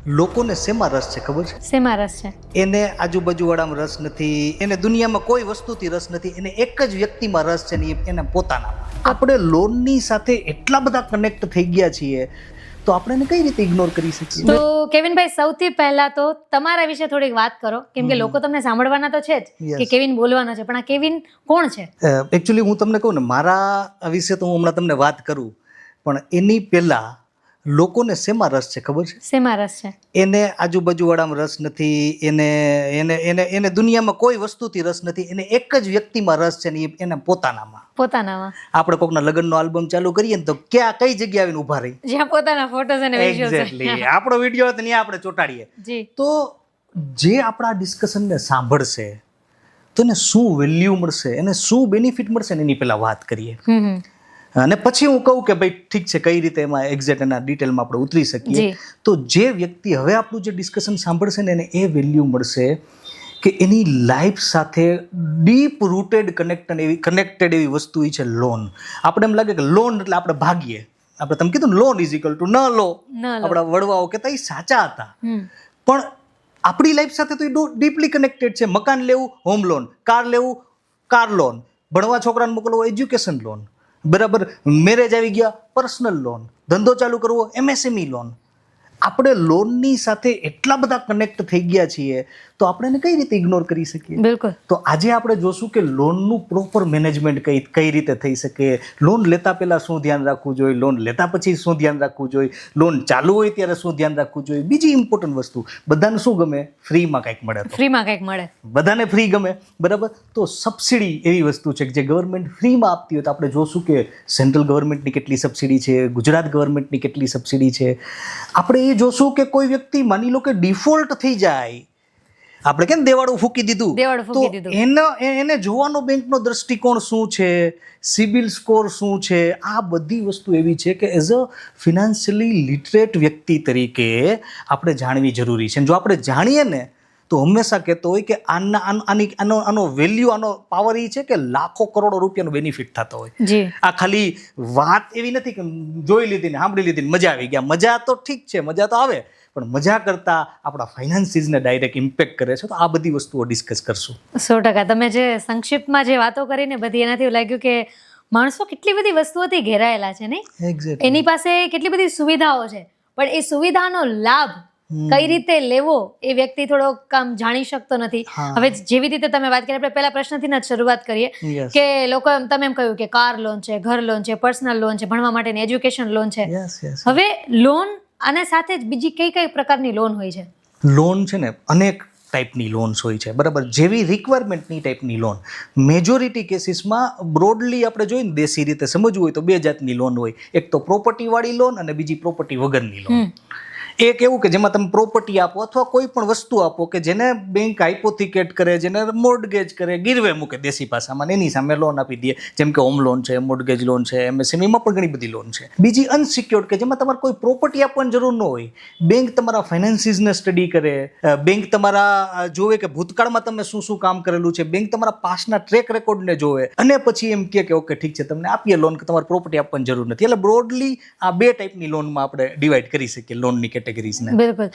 લોકોને શેમાં રસ છે ખબર છે? શેમાં રસ છે? એને આજુબાજુવાળામાં રસ નથી, એને દુનિયામાં કોઈ વસ્તુથી રસ નથી, એને એક જ વ્યક્તિમાં રસ છે ને એના પોતાનામાં. આપણે લોનની સાથે એટલા બધા કનેક્ટ થઈ ગયા છીએ તો આપણે એને કઈ રીતે ઇગ્નોર કરી શકીએ? તો કેવિનભાઈ, સૌથી પહેલા તો તમારા વિશે થોડીક વાત કરો, કેમ કે લોકો તમને સાંભળવાના તો છે જ કે કેવિન બોલવાનો છે, પણ આ કેવિન કોણ છે? એકચ્યુઅલી હું તમને કહું ને, મારા વિશે તો હું હમણાં તમને વાત કરું, પણ એની પહેલા લોકોને શેમાં રસ છે ખબર છે? શેમાં રસ છે? એને આજુબાજુવાળામાં રસ નથી, એને એને એને એને દુનિયામાં કોઈ વસ્તુથી રસ નથી, એને એક જ વ્યક્તિમાં રસ છે ને એના પોતાનામાં. પોતાનામાં. આપણે કોકના લગ્નનો આલ્બમ ચાલુ કરીએ ને તો કઈ જગ્યાએ આવીને ઊભા રહી? જ્યાં પોતાના ફોટોસ અને વિઝ્યુઅલ્સ છે. એક્ઝેક્ટલી આપણો વિડીયો હોય તો ત્યાં આપણે ચોંટાડીએ. જી. તો જે આપણા ડિસ્કશનને સાંભળશે તો એને શું વેલ્યુ મળશે, એને શું બેનિફિટ મળશે ને એની પહેલા વાત કરીએ. અને પછી હું કહું કે ભાઈ ઠીક છે, કઈ રીતે એમાં એક્ઝેક્ટ એના ડિટેલમાં આપણે ઉતરી શકીએ. તો જે વ્યક્તિ હવે આપણું જે ડિસ્કશન સાંભળશે ને એને એ વેલ્યુ મળશે કે એની લાઈફ સાથે ડીપ રૂટેડ કનેક્ટેડ એવી વસ્તુ છે લોન. આપણે એમ લાગે કે લોન એટલે આપણે ભાગીએ. આપણે તમે કીધું લોન ઇઝ ઇક્વલ ટુ ન લો. આપણા વડવાઓ કહેતા એ સાચા હતા, પણ આપણી લાઈફ સાથે તો એ ડીપલી કનેક્ટેડ છે. મકાન લેવું હોમ લોન, કાર લેવું કાર લોન, ભણવા છોકરાને મોકલવો એજ્યુકેશન લોન, બરાબર, મેરેજ આવી ગયા પર્સનલ લોન, ધંધો ચાલુ કરવો એમએસએમઈ લોન. આપણે લોનની સાથે એટલા બધા કનેક્ટ થઈ ગયા છીએ તો આપણે એને કઈ રીતે ઇગ્નોર કરી શકીએ? બિલકુલ. તો આજે આપણે જોશું કે લોનનું પ્રોપર મેનેજમેન્ટ કઈ રીતે થઈ શકે, લોન લેતા પહેલા શું ધ્યાન રાખવું જોઈએ, લોન લેતા પછી શું ધ્યાન રાખવું જોઈએ, લોન ચાલુ હોય ત્યારે શું ધ્યાન રાખવું જોઈએ. બીજી ઇમ્પોર્ટન્ટ વસ્તુ, બધાને શું ગમે? ફ્રીમાં કંઈક મળે. ફ્રીમાં કંઈક મળે, બધાને ફ્રી ગમે, બરાબર. તો સબસિડી એવી વસ્તુ છે કે જે ગવર્મેન્ટ ફ્રીમાં આપતી હોય તો આપણે જોશું કે સેન્ટ્રલ ગવર્મેન્ટની કેટલી સબસિડી છે, ગુજરાત ગવર્મેન્ટની કેટલી સબસિડી છે. આપણે એ જોશું કે કોઈ વ્યક્તિ માની લો કે ડિફોલ્ટ થઈ જાય, આપણે કેમ દેવાળું ફૂકી દીધું, તો એને જોવાનો બેંકનો દ્રષ્ટિકોણ શું છે, સિબિલ સ્કોર શું છે. આ બધી વસ્તુ એવી છે કે એઝ અ ફિનાન્શિયલી લિટરેટ વ્યક્તિ તરીકે આપણે જાણવી જરૂરી છે. જો આપણે જાણીએ ને તો હંમેશા કહેતો હોય કે આનો વેલ્યુ, આનો પાવર એ છે કે લાખો કરોડો રૂપિયાનો બેનિફિટ થતો હોય. આ ખાલી વાત એવી નથી કે જોઈ લીધી ને સાંભળી લીધી ને મજા આવી ગયા. મજા તો ઠીક છે, મજા તો આવે, પણ મજા કરતા આપણા ફાઇનાન્સીસને ડાયરેક્ટ ઇમ્પેક્ટ કરે છે. તો આ બધી વસ્તુઓ ડિસ્કસ કરશું. 100%. તમે જે સંક્ષિપ્તમાં જે વાતો કરીને બધી, એનાથી લાગ્યું કે માણસો કેટલી બધી વસ્તુઓથી ઘેરાયેલા છે, નહીં? એની પાસે કેટલી બધી સુવિધાઓ છે, પણ એ સુવિધાનો લાભ કઈ રીતે લેવો એ વ્યક્તિ થોડોક કામ જાણી શકતો નથી. હવે જેવી રીતે તમે વાત કરી, આપણે પહેલા પ્રશ્નથી જ શરૂઆત કરીએ કે લોકો, તમે એમ કહ્યું કે કાર લોન છે, ઘર લોન છે, પર્સનલ લોન છે, ભણવા માટેની એજ્યુકેશન લોન છે. હવે લોન અને સાથે જ બીજી કઈ કઈ પ્રકારની લોન હોય છે? લોન છે ને અનેક ટાઈપની લોન્સ હોય છે, બરાબર. જેવી રિક્વાયરમેન્ટની ટાઈપની લોન. મેજોરિટી કેસીસમાં બ્રોડલી આપણે જોઈએ ને દેશી રીતે સમજવું હોય તો બે જાતની લોન હોય. એક તો પ્રોપર્ટી વાળી લોન અને બીજી પ્રોપર્ટી વગરની લોન. એક એવું કે જેમાં તમે પ્રોપર્ટી આપો અથવા કોઈ પણ વસ્તુ આપો કે જેને બેંક હાઇપોથિકેટ કરે, જેને મોર્ટગેજ કરે, ગીરવે મૂકે દેશી ભાષામાં, એની સામે લોન આપી દે. જેમ કે હોમ લોન છે, મોર્ટગેજ લોન છે, એમએસએમઈમાં પણ ઘણી બધી લોન છે. બીજી અનસિક્યોર્ડ કે જેમાં તમારે કોઈ પ્રોપર્ટી આપવાની જરૂર ન હોય. બેંક તમારા ફાઇનાન્સીસને સ્ટડી કરે, બેંક તમારા જોવે કે ભૂતકાળમાં તમે શું શું કામ કરેલું છે, બેંક તમારા પાસ્ટના ટ્રેક રેકોર્ડને જોવે અને પછી એમ કે ઓકે ઠીક છે, તમને આપીએ લોન, કે તમારે પ્રોપર્ટી આપવાની જરૂર નથી. એટલે બ્રોડલી આ બે ટાઈપની લોનમાં આપણે ડિવાઈડ કરી શકીએ લોનની કેટેગરીઝને. બિલકુલ.